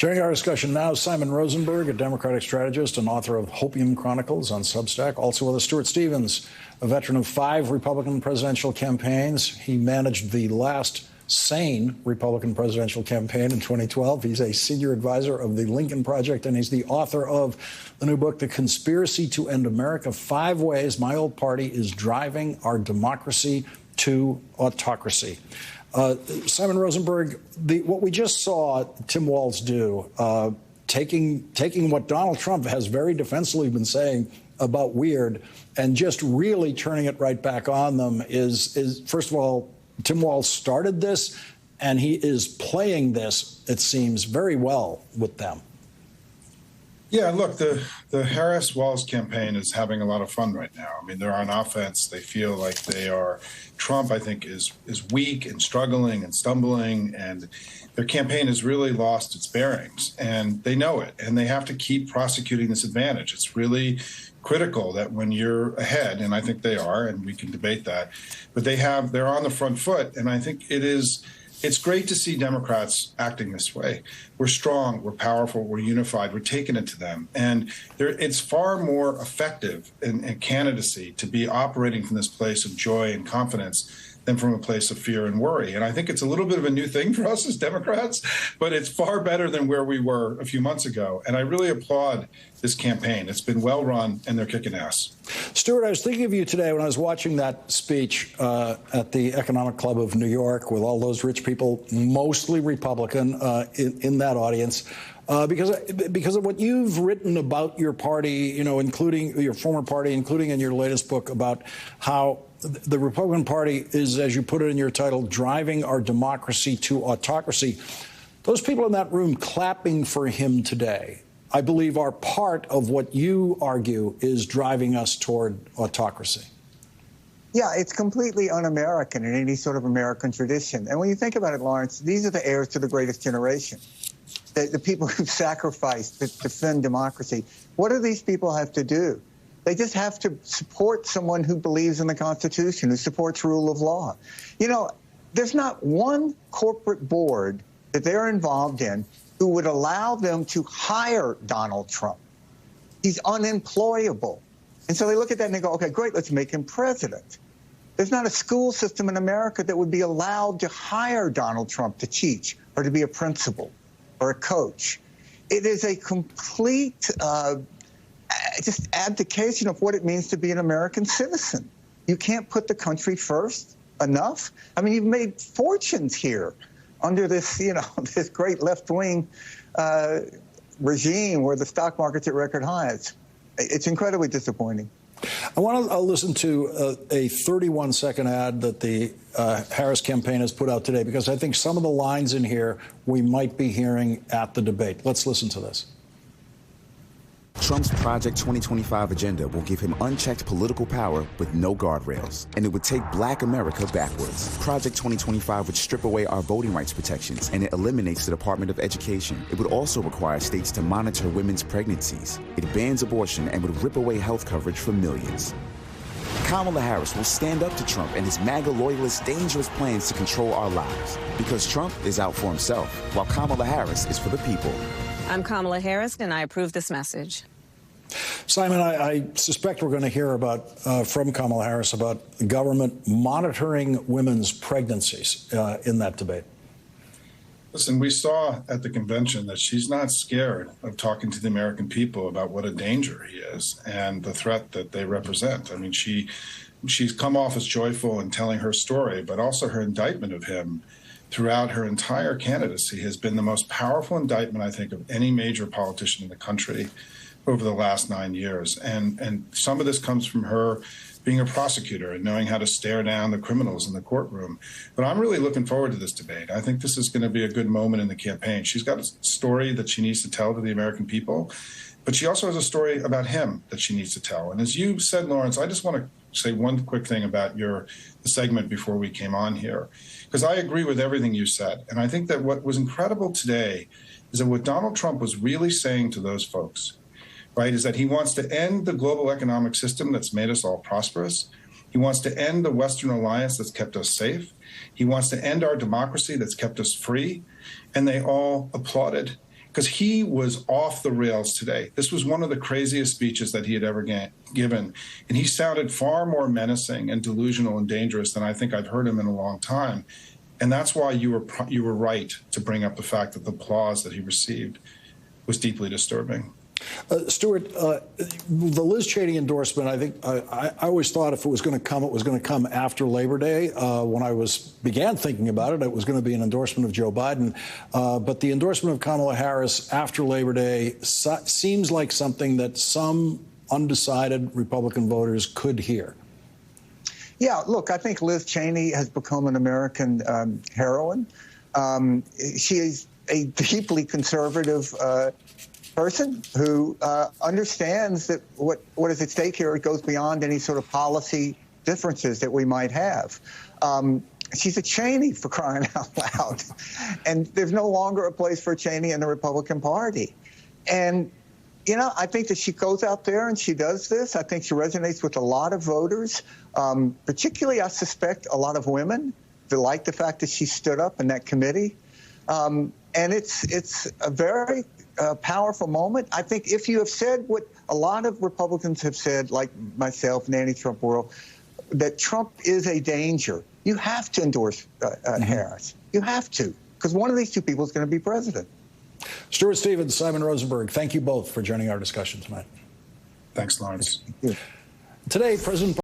Joining our discussion now, Simon Rosenberg, a Democratic strategist and author of Hopium Chronicles on Substack. Also with us, Stuart Stevens, a veteran of 5 Republican presidential campaigns. He managed the last sane Republican presidential campaign in 2012. He's a senior advisor of the Lincoln Project, and he's the author of the new book, The Conspiracy to End America: 5 Ways My Old Party is Driving Our Democracy to Autocracy. Simon Rosenberg, what we just saw Tim Walz do, taking what Donald Trump has very defensively been saying about weird and just really turning it right back on them is first of all, Tim Walz started this, and he is playing this, it seems, very well with them. Yeah, look, the Harris-Walz campaign is having a lot of fun right now. I mean, they're on offense. They feel like they are. Trump, I think, is weak and struggling and stumbling, and their campaign has really lost its bearings, and they know it, and they have to keep prosecuting this advantage. It's really critical that when you're ahead, and I think they are, and we can debate that, but they're on the front foot, and I think it's great to see Democrats acting this way. We're strong, we're powerful, we're unified, we're taking it to them. And it's far more effective in candidacy to be operating from this place of joy and confidence than from a place of fear and worry. And I think it's a little bit of a new thing for us as Democrats, but it's far better than where we were a few months ago. And I really applaud this campaign. It's been well run, and they're kicking ass. Stuart, I was thinking of you today when I was watching that speech at the Economic Club of New York with all those rich people, mostly Republican, in that audience. Because of what you've written about your party, including your former party, including in your latest book about how the Republican Party is, as you put it in your title, driving our democracy to autocracy. Those people in that room clapping for him today, I believe, are part of what you argue is driving us toward autocracy. Yeah, it's completely un-American in any sort of American tradition. And when you think about it, Lawrence, these are the heirs to the greatest generation. The people who sacrificed to defend democracy. What do these people have to do? They just have to support someone who believes in the Constitution, who supports rule of law. There's not one corporate board that they're involved in who would allow them to hire Donald Trump. He's unemployable. And so they look at that and they go, okay, great, let's make him president. There's not a school system in America that would be allowed to hire Donald Trump to teach or to be a principal or a coach. It is a complete just abdication of what it means to be an American citizen. You can't put the country first enough. I mean, you've made fortunes here under this, this great left-wing regime where the stock market's at record highs. It's incredibly disappointing. I want to listen to a 31-second ad that the Harris campaign has put out today, because I think some of the lines in here we might be hearing at the debate. Let's listen to this. Trump's Project 2025 agenda will give him unchecked political power with no guardrails, and it would take Black America backwards. Project 2025 would strip away our voting rights protections, and it eliminates the Department of Education. It would also require states to monitor women's pregnancies. It bans abortion and would rip away health coverage for millions. Kamala Harris will stand up to Trump and his MAGA loyalists' dangerous plans to control our lives, because Trump is out for himself, while Kamala Harris is for the people. I'm Kamala Harris, and I approve this message. Simon, I suspect we're going to hear from Kamala Harris about government monitoring women's pregnancies in that debate. Listen, we saw at the convention that she's not scared of talking to the American people about what a danger he is and the threat that they represent. I mean, she's come off as joyful in telling her story, but also her indictment of him throughout her entire candidacy has been the most powerful indictment, I think, of any major politician in the country over the last 9 years. And some of this comes from her being a prosecutor and knowing how to stare down the criminals in the courtroom. But I'm really looking forward to this debate. I think this is going to be a good moment in the campaign. She's got a story that she needs to tell to the American people, but she also has a story about him that she needs to tell. And as you said, Lawrence, I just want to say one quick thing about the segment before we came on here, because I agree with everything you said. And I think that what was incredible today is that what Donald Trump was really saying to those folks, right, is that he wants to end the global economic system that's made us all prosperous. He wants to end the Western alliance that's kept us safe. He wants to end our democracy that's kept us free. And they all applauded. because he was off the rails today. This was one of the craziest speeches that he had ever given. And he sounded far more menacing and delusional and dangerous than I think I've heard him in a long time. And that's why you were right to bring up the fact that the applause that he received was deeply disturbing. Stuart, the Liz Cheney endorsement, I think I always thought if it was going to come, it was going to come after Labor Day. When I began thinking about it, it was going to be an endorsement of Joe Biden. But the endorsement of Kamala Harris after Labor Day seems like something that some undecided Republican voters could hear. Yeah, look, I think Liz Cheney has become an American heroine. She is a deeply conservative person who understands that what is at stake here, it goes beyond any sort of policy differences that we might have. She's a Cheney, for crying out loud. And there's no longer a place for Cheney in the Republican Party. And, you know, I think that she goes out there and she does this. I think she resonates with a lot of voters, particularly, I suspect, a lot of women that like the fact that she stood up in that committee. And it's a very powerful moment. I think if you have said what a lot of Republicans have said, like myself and the anti-Trump world, that Trump is a danger, you have to endorse Harris. You have to, because one of these two people is going to be president. Stuart Stevens, Simon Rosenberg, thank you both for joining our discussion tonight. Thanks, Lawrence. Today, President